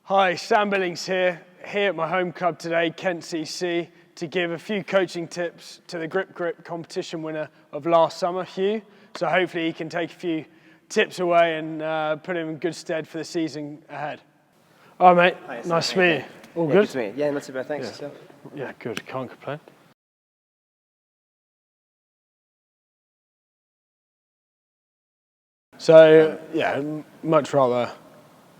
Hi, Sam Billings here at my home club today, Kent CC, to give a few coaching tips to the GripGrip competition winner of last summer, Hugh. So hopefully he can take a few tips away and put him in good stead for the season ahead. All right, mate. Hi, nice to meet you. All good? Good to meet you. Yeah, not too bad. Thanks. Yourself? Yeah, good. Can't complain. So, yeah, much rather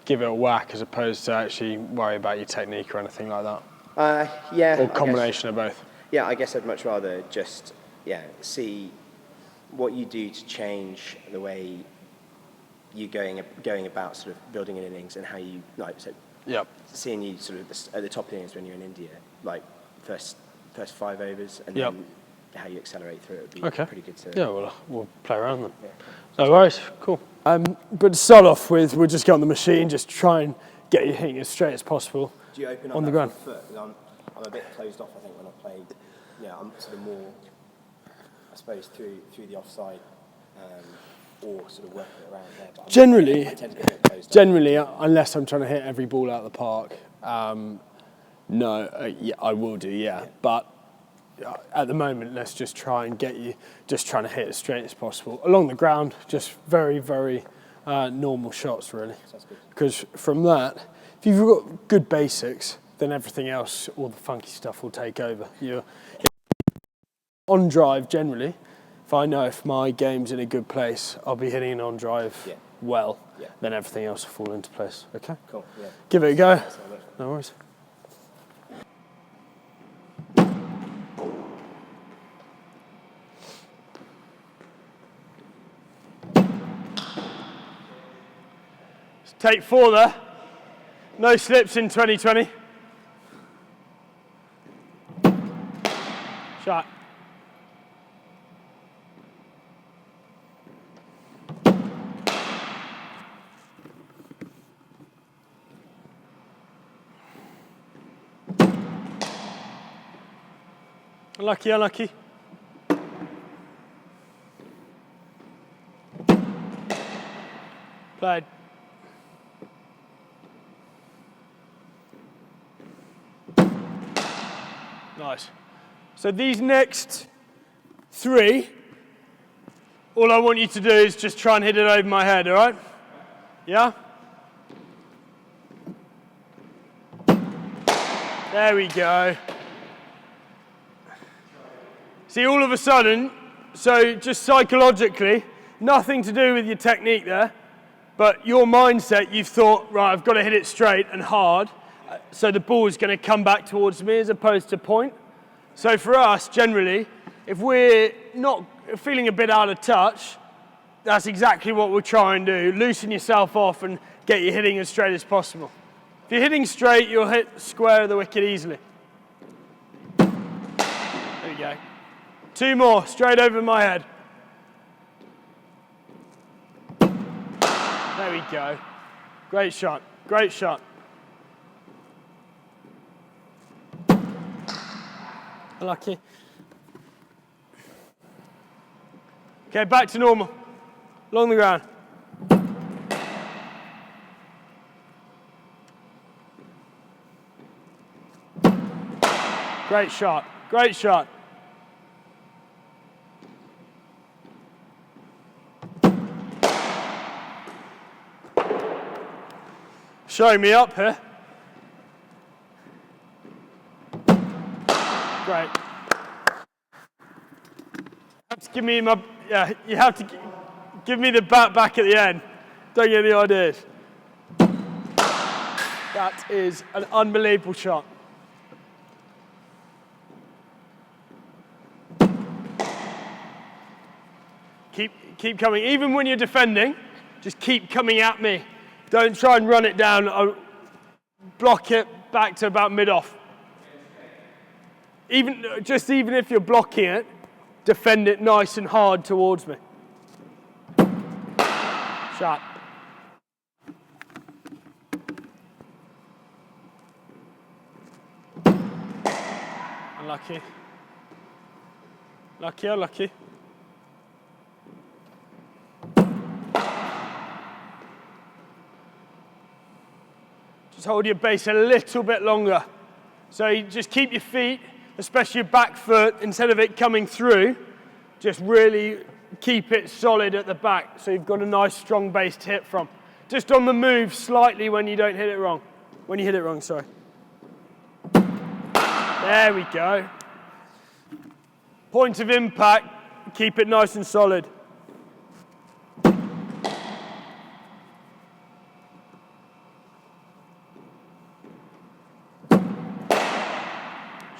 give it a whack as opposed to actually worry about your technique or anything like that? Yeah. Or combination of both? Yeah, I guess I'd much rather just, see what you do to change the way you're going about sort of building an innings and how you, seeing you sort of at the top of the innings when you're in India, like first 5 overs and then how you accelerate through it would be pretty good to... Yeah, well, we'll play around them. Yeah. No worries, cool. But to start off with, we'll just get on the machine, just try and get you hitting as straight as possible. Do you open up on the ground? Foot? I'm a bit closed off, I think, when I play. Yeah, I'm sort of more, I suppose, through the offside or sort of working it around there. But Generally, I tend to be a bit closed off. Unless I'm trying to hit every ball out of the park, yeah, I will do, yeah. But at the moment, let's just try and get you just trying to hit as straight as possible. Along the ground, just very, very normal shots, really. Sounds good. Because from that, if you've got good basics, then everything else, all the funky stuff will take over. You're on drive, generally, if I know if my game's in a good place, I'll be hitting an on drive well, then everything else will fall into place. Okay? Cool, yeah. Give it a go. No worries. Take 4 there. No slips in 2020. Shot. Unlucky, unlucky. Played. Nice. So these next 3, all I want you to do is just try and hit it over my head, all right? Yeah? There we go. See, all of a sudden, so just psychologically, nothing to do with your technique there, but your mindset, you've thought, right, I've got to hit it straight and hard, so the ball is going to come back towards me as opposed to point. So for us, generally, if we're not feeling a bit out of touch, that's exactly what we'll try and do. Loosen yourself off and get you hitting as straight as possible. If you're hitting straight, you'll hit square of the wicket easily. There you go. 2 more, straight over my head. There we go. Great shot, great shot. Lucky. Okay, back to normal. Along the ground. Great shot, great shot. Showing me up here. Great. Give me my, you have to give me the bat back at the end. Don't get any ideas. That is an unbelievable shot. Keep coming. Even when you're defending, just keep coming at me. Don't try and run it down. I'll block it back to about mid-off. Even if you're blocking it, defend it nice and hard towards me. Shot. Unlucky. Lucky, unlucky. hold your base a little bit longer. So you just keep your feet, especially your back foot, instead of it coming through, just really keep it solid at the back so you've got a nice strong base to hit from. Just on the move slightly when you don't hit it wrong. When you hit it wrong, sorry. There we go. Point of impact, keep it nice and solid.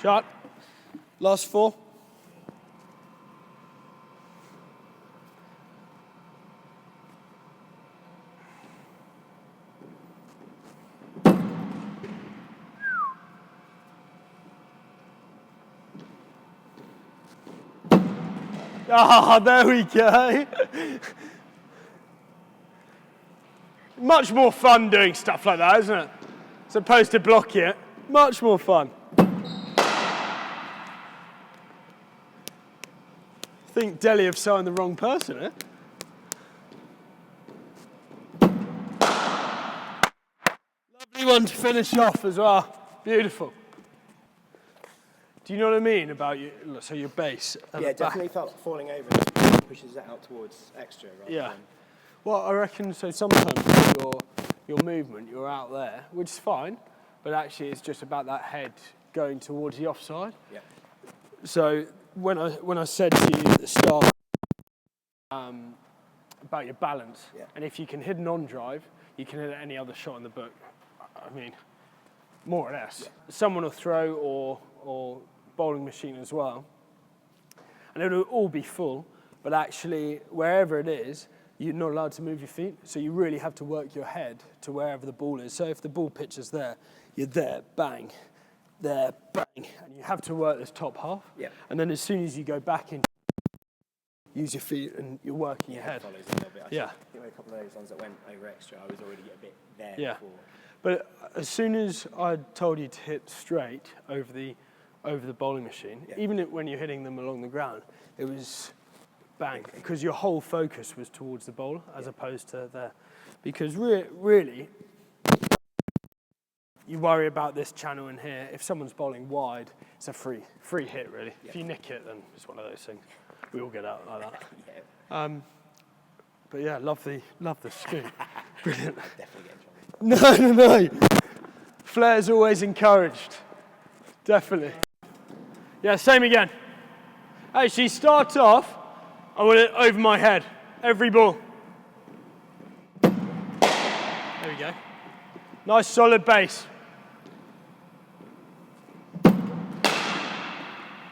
Shot. Last 4. Ah, there we go. Much more fun doing stuff like that, isn't it? As opposed to blocking it. Much more fun. I think Delhi have signed the wrong person, eh? Lovely one to finish off as well. Beautiful. Do you know what I mean about your base? Yeah, definitely felt falling over pushes it out towards extra. Yeah. Well, I reckon so. Sometimes your movement, you're out there, which is fine, but actually it's just about that head going towards the offside. Yeah. So when I said to you at the start about your balance, and if you can hit an on drive, you can hit any other shot in the book. I mean, more or less. Yeah. Someone will throw or bowling machine as well, and it'll all be full. But actually, wherever it is, you're not allowed to move your feet, so you really have to work your head to wherever the ball is. So if the ball pitches there, you're there, bang, there, bang, and you have to work this top half. Yeah. And then as soon as you go back in, use your feet and you're working your head. Follows a little bit. Yeah. I think a couple of those ones that went over extra, I was already a bit there before. But as soon as I told you to hit straight over the bowling machine, even when you're hitting them along the ground, it was bang, because your whole focus was towards the bowler as opposed to there. Because really, you worry about this channel in here. If someone's bowling wide, it's a free hit, really. If you nick it, then it's one of those things. We all get out like that. But yeah, love the scoop. Brilliant. Definitely get in trouble. No. Flair's always encouraged. Definitely. Yeah, same again. Actually, start off, I want it over my head. Every ball. There we go. Nice solid base.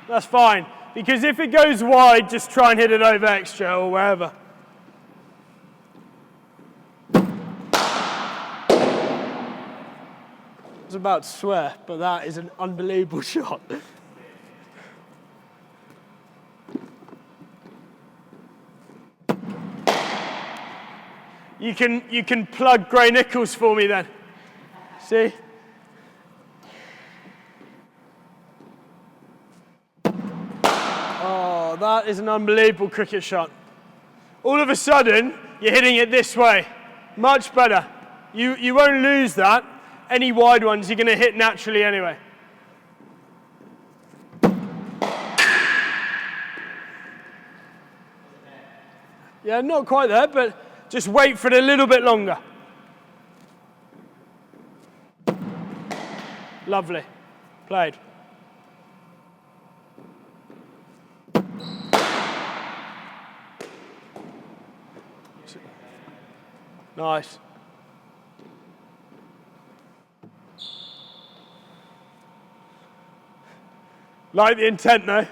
That's fine. Because if it goes wide, just try and hit it over extra or wherever. I was about to swear, but that is an unbelievable shot. You can plug Gray Nichols for me then. See? Oh, that is an unbelievable cricket shot. All of a sudden, you're hitting it this way. Much better. You won't lose that. Any wide ones you're going to hit naturally anyway. Yeah, not quite there, but just wait for it a little bit longer. Lovely. Played. Nice. Like the intent, though.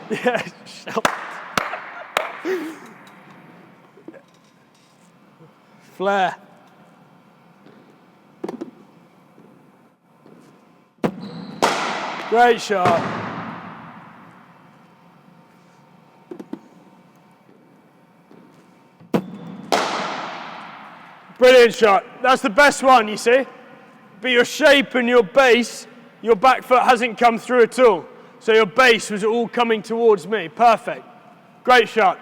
Yeah, Flair. Great shot. Brilliant shot. That's the best one, you see. But your shape and your base, your back foot hasn't come through at all. So your base was all coming towards me. Perfect. Great shot.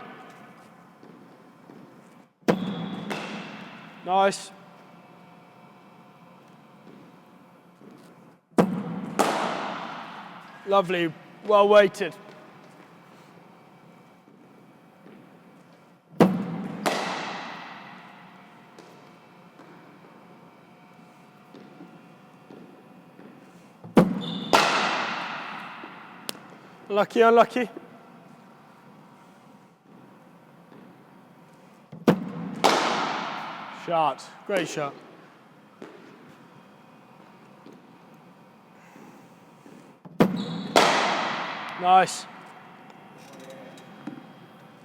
Nice. Lovely, well weighted. Lucky, unlucky. Shot, great shot. Nice.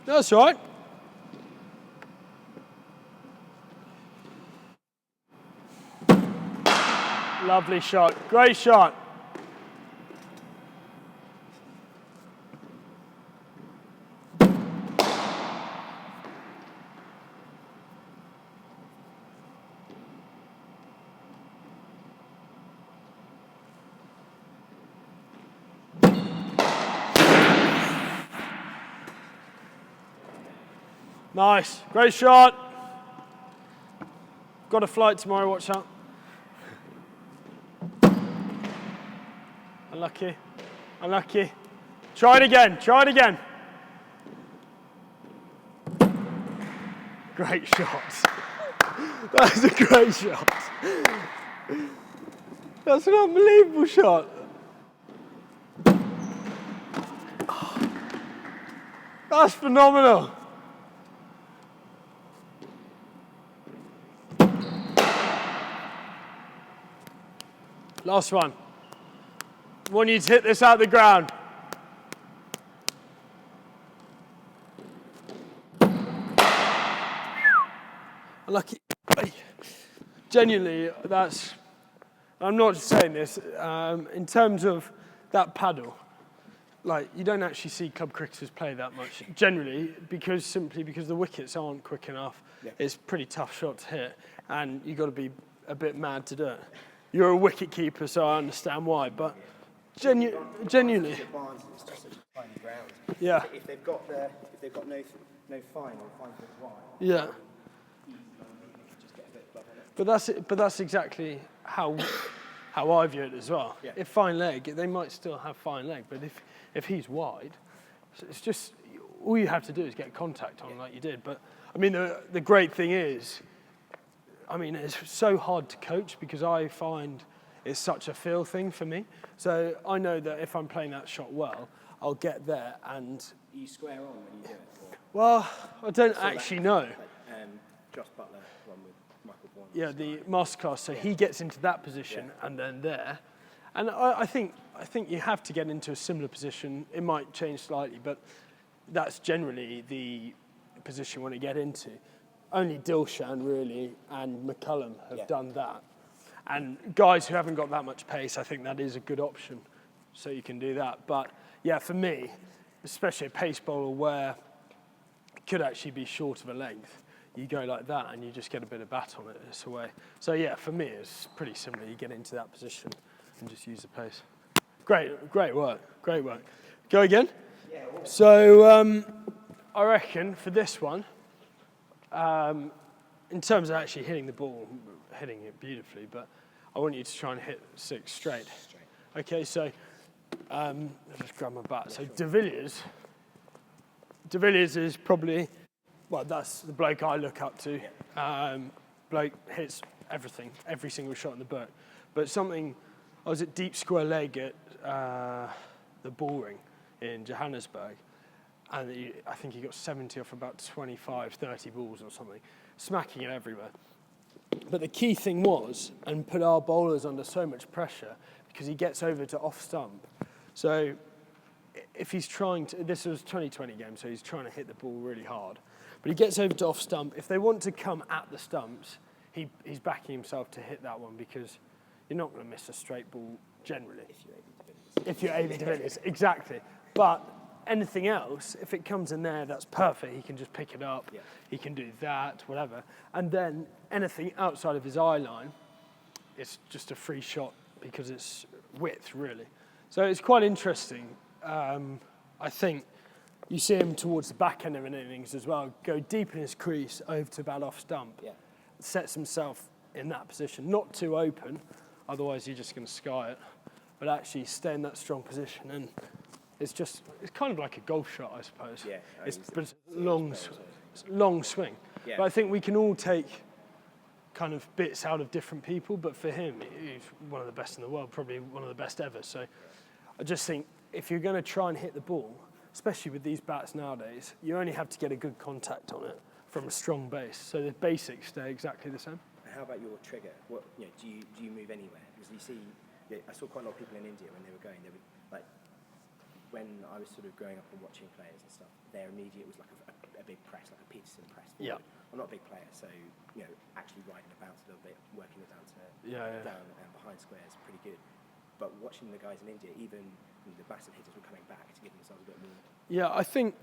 That's all right. Lovely shot, great shot. Nice, great shot. Got a flight tomorrow, watch out. Unlucky, unlucky. Try it again, try it again. Great shot. That's a great shot. That's an unbelievable shot. That's phenomenal. Last one. I want you to hit this out the ground. Lucky. Genuinely, that's, I'm not just saying this, in terms of that paddle, like, you don't actually see club cricketers play that much, generally, simply because the wickets aren't quick enough. Yeah. It's a pretty tough shot to hit, and you've got to be a bit mad to do it. You're a wicket keeper, so I understand why, but genuinely. It's just such a tiny ground. Yeah. If they've got no fine or fine foot wide. Yeah. Just get a bit above it. But that's exactly how I view it as well. Yeah. If fine leg, they might still have fine leg, but if he's wide, it's just all you have to do is get contact on like you did. But I mean, the great thing is, I mean, it's so hard to coach because I find it's such a feel thing for me. So I know that if I'm playing that shot well, I'll get there and. Are you square on when you do it? Or? Well, I don't actually know. Like, Josh Butler one with Michael Bourne. Yeah, the masterclass. So he gets into that position and then there, and I think you have to get into a similar position. It might change slightly, but that's generally the position you want to get into. Only Dilshan really and McCullum have done that. And guys who haven't got that much pace, I think that is a good option. So you can do that. But yeah, for me, especially a pace bowler where it could actually be short of a length, you go like that and you just get a bit of bat on it, it's away. So yeah, for me, it's pretty similar. You get into that position and just use the pace. Great work, great work. Go again? Yeah. So I reckon for this one, in terms of actually hitting the ball, hitting it beautifully, but I want you to try and hit 6 straight. Okay, so I'll just grab my bat. So De Villiers is probably, well, that's the bloke I look up to. Bloke hits everything, every single shot in the book. But I was at deep square leg at the Bullring in Johannesburg, and I think he got 70 off about 25, 30 balls or something, smacking it everywhere. But the key thing was, and put our bowlers under so much pressure, because he gets over to off stump. So if he's trying to, this was a 2020 game, so he's trying to hit the ball really hard. But he gets over to off stump. If they want to come at the stumps, he's backing himself to hit that one, because you're not going to miss a straight ball generally. If you're able to Villiers, exactly. But anything else, if it comes in there, that's perfect. He can just pick it up. Yeah. He can do that, whatever. And then anything outside of his eye line, it's just a free shot because it's width, really. So it's quite interesting. I think you see him towards the back end of an innings as well, go deep in his crease over to about off stump. Yeah. sets himself in that position, not too open, otherwise you're just going to sky it, but actually stay in that strong position. And it's kind of like a golf shot, I suppose. Yeah, but it's long swing. Yeah. But I think we can all take kind of bits out of different people, but for him, he's one of the best in the world, probably one of the best ever. So I just think if you're going to try and hit the ball, especially with these bats nowadays, you only have to get a good contact on it from a strong base. So the basics stay exactly the same. How about your trigger? What, do you move anywhere? Because you see, I saw quite a lot of people in India when they were going. They would like when I was sort of growing up and watching players and stuff. Their immediate was like a big press, like a Peterson press. Yeah. I'm not a big player, so actually riding about a little bit, working it down to down and behind squares, pretty good. But watching the guys in India, even the massive hitters were coming back to give themselves a bit more. Yeah, I think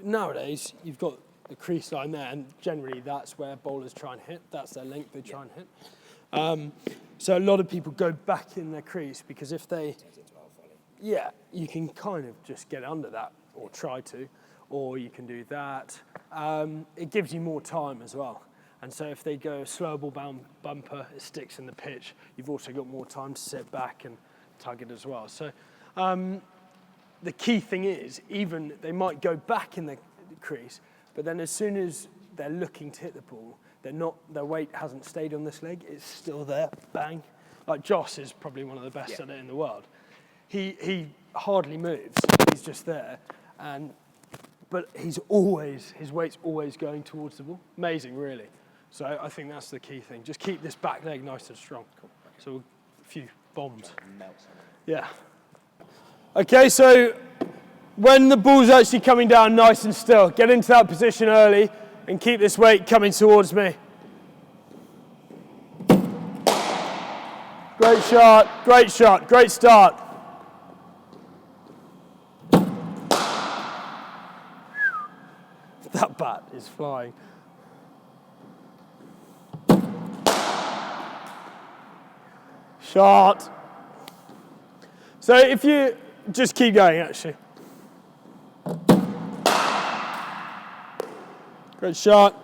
nowadays you've got the crease line there, and generally that's where bowlers try and hit. That's their length they try and hit. So a lot of people go back in their crease because if they, you can kind of just get under that or try to, or you can do that. It gives you more time as well. And so if they go slow ball bumper, it sticks in the pitch. You've also got more time to sit back and tug it as well. So the key thing is, even they might go back in the crease, but then as soon as they're looking to hit the ball, their weight hasn't stayed on this leg, it's still there, bang. Like Joss is probably one of the best at it in the world. He hardly moves, he's just there, but his weight's always going towards the ball. Amazing, really. So I think that's the key thing. Just keep this back leg nice and strong. Cool. Okay. So a few bombs. Yeah. Okay, so when the ball's actually coming down nice and still, get into that position early and keep this weight coming towards me. Great shot, great shot, great start. That bat is flying. Shot. So if you just keep going, actually. Great shot.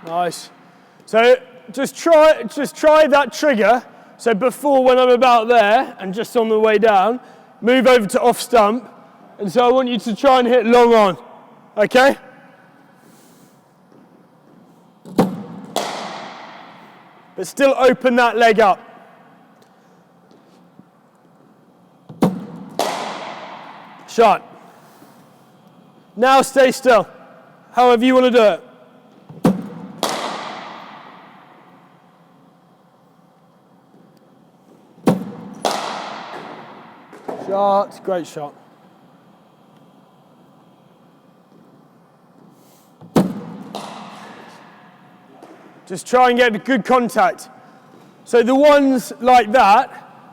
Nice. So just try that trigger. So before, when I'm about there and just on the way down, move over to off stump. And so I want you to try and hit long on. Okay? But still open that leg up. Shot. Now stay still. However you want to do it. Shot, great shot. Just try and get good contact. So the ones like that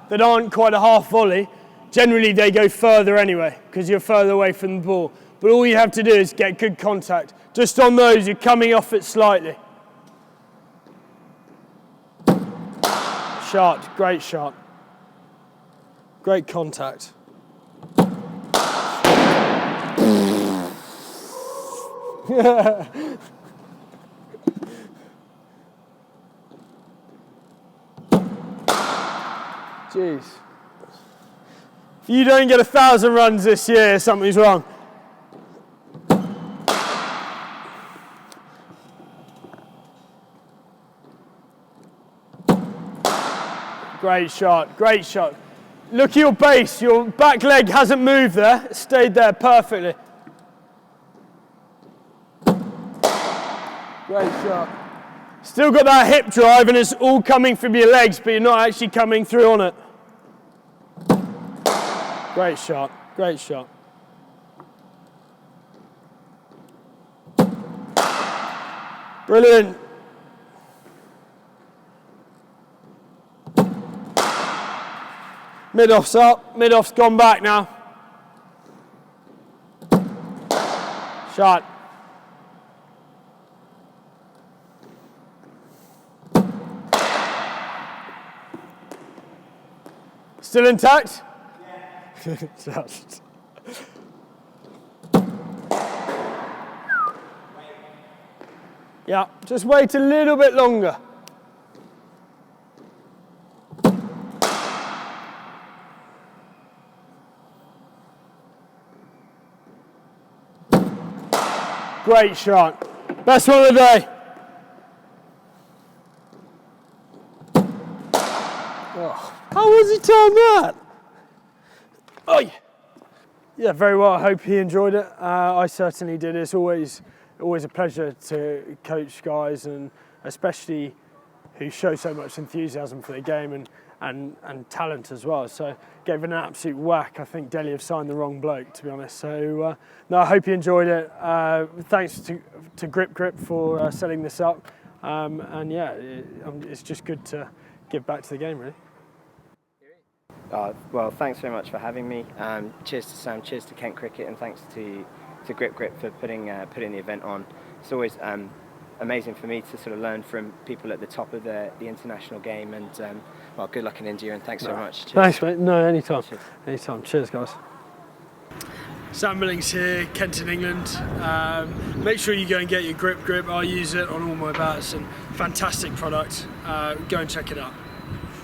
aren't quite a half volley, generally they go further anyway, because you're further away from the ball. But all you have to do is get good contact. Just on those, you're coming off it slightly. Shot, great shot. Great contact. Jeez. If you don't get 1,000 runs this year, something's wrong. Great shot, great shot. Look at your base, your back leg hasn't moved there, it stayed there perfectly. Great shot. Still got that hip drive and it's all coming from your legs, but you're not actually coming through on it. Great shot, great shot. Brilliant. Mid-off's up, mid-off's gone back now. Shot. Still intact? Yeah. Just. Yeah, just wait a little bit longer. Great shot. Best one of the day. Oh, how was he time that? Oh, yeah. Yeah, very well. I hope he enjoyed it. I certainly did. It's always a pleasure to coach guys, and especially who show so much enthusiasm for the game and talent as well. So gave it an absolute whack. I think Delhi have signed the wrong bloke, to be honest. So no, I hope you enjoyed it. Thanks to GripGrip for setting this up. And yeah, it's just good to give back to the game, really. Well, thanks very much for having me. Cheers to Sam, cheers to Kent Cricket, and thanks to GripGrip for putting the event on. It's always amazing for me to sort of learn from people at the top of the international game, and well, good luck in India, and thanks so much. Cheers. Thanks, mate. No, anytime. Cheers. Anytime. Cheers, guys. Sam Billings here, Kent in England. Make sure you go and get your GripGrip. I use it on all my bats, and fantastic product. Go and check it out.